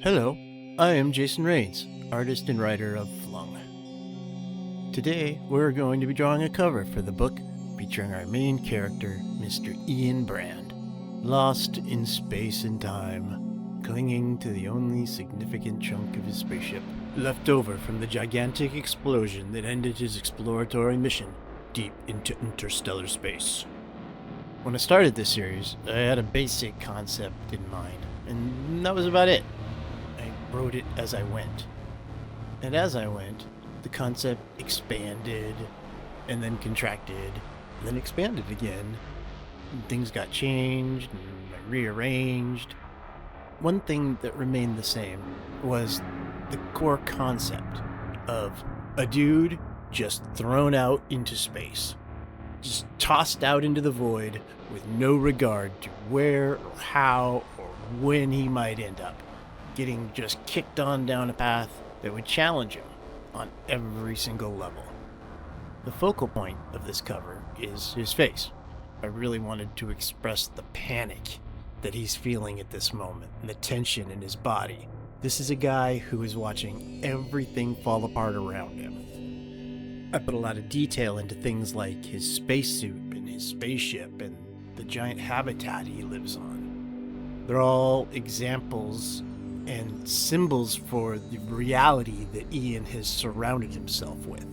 Hello, I am Jason Rains, artist and writer of FLUNG. Today, we're going to be drawing a cover for the book featuring our main character, Mr. Ian Brand, lost in space and time, clinging to the only significant chunk of his spaceship left over from the gigantic explosion that ended his exploratory mission deep into interstellar space. When I started this series, I had a basic concept in mind, and that was about it. I wrote it as I went. And as I went, the concept expanded, and then contracted, and then expanded again. And things got changed and rearranged. One thing that remained the same was the core concept of a dude just thrown out into space. Just tossed out into the void with no regard to where or how or when he might end up. Getting just kicked on down a path that would challenge him on every single level. The focal point of this cover is his face. I really wanted to express the panic that he's feeling at this moment and the tension in his body. This is a guy who is watching everything fall apart around him. I put a lot of detail into things like his spacesuit and his spaceship and the giant habitat he lives on. They're all examples and symbols for the reality that Ian has surrounded himself with.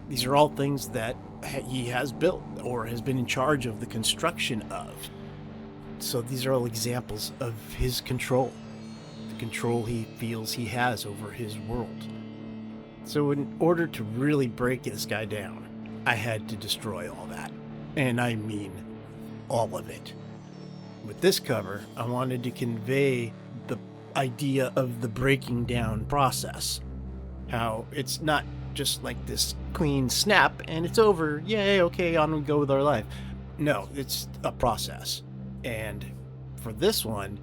These are all things that he has built or has been in charge of the construction of. So these are all examples of his control, the control he feels he has over his world. So in order to really break this guy down, I had to destroy all that. And I mean all of it. With this cover, I wanted to convey the idea of the breaking down process. How it's not just like this clean snap and it's over, yay, okay, on we go with our life. No, it's a process. And for this one,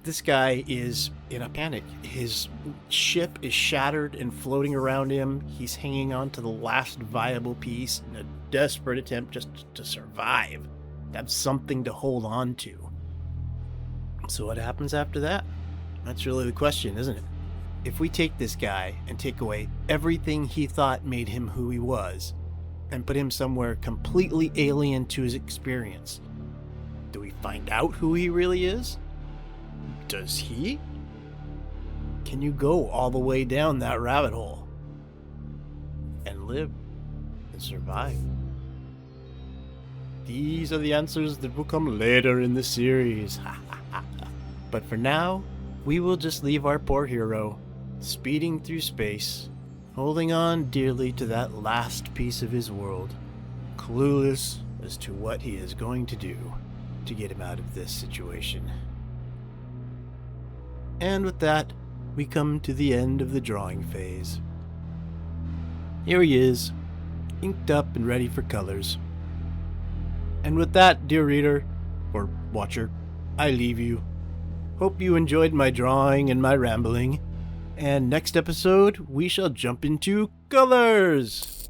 this guy is in a panic. His ship is shattered and floating around him. He's hanging on to the last viable piece in a desperate attempt just to survive. Have something to hold on to. So what happens after that? That's really the question, isn't it? If we take this guy and take away everything he thought made him who he was and put him somewhere completely alien to his experience, do we find out who he really is? Does he? Can you go all the way down that rabbit hole and live and survive? These are the answers that will come later in the series. But for now, we will just leave our poor hero speeding through space, holding on dearly to that last piece of his world, clueless as to what he is going to do to get him out of this situation. And with that, we come to the end of the drawing phase. Here he is, inked up and ready for colors. And with that, dear reader, or watcher, I leave you. Hope you enjoyed my drawing and my rambling. And next episode, we shall jump into colors!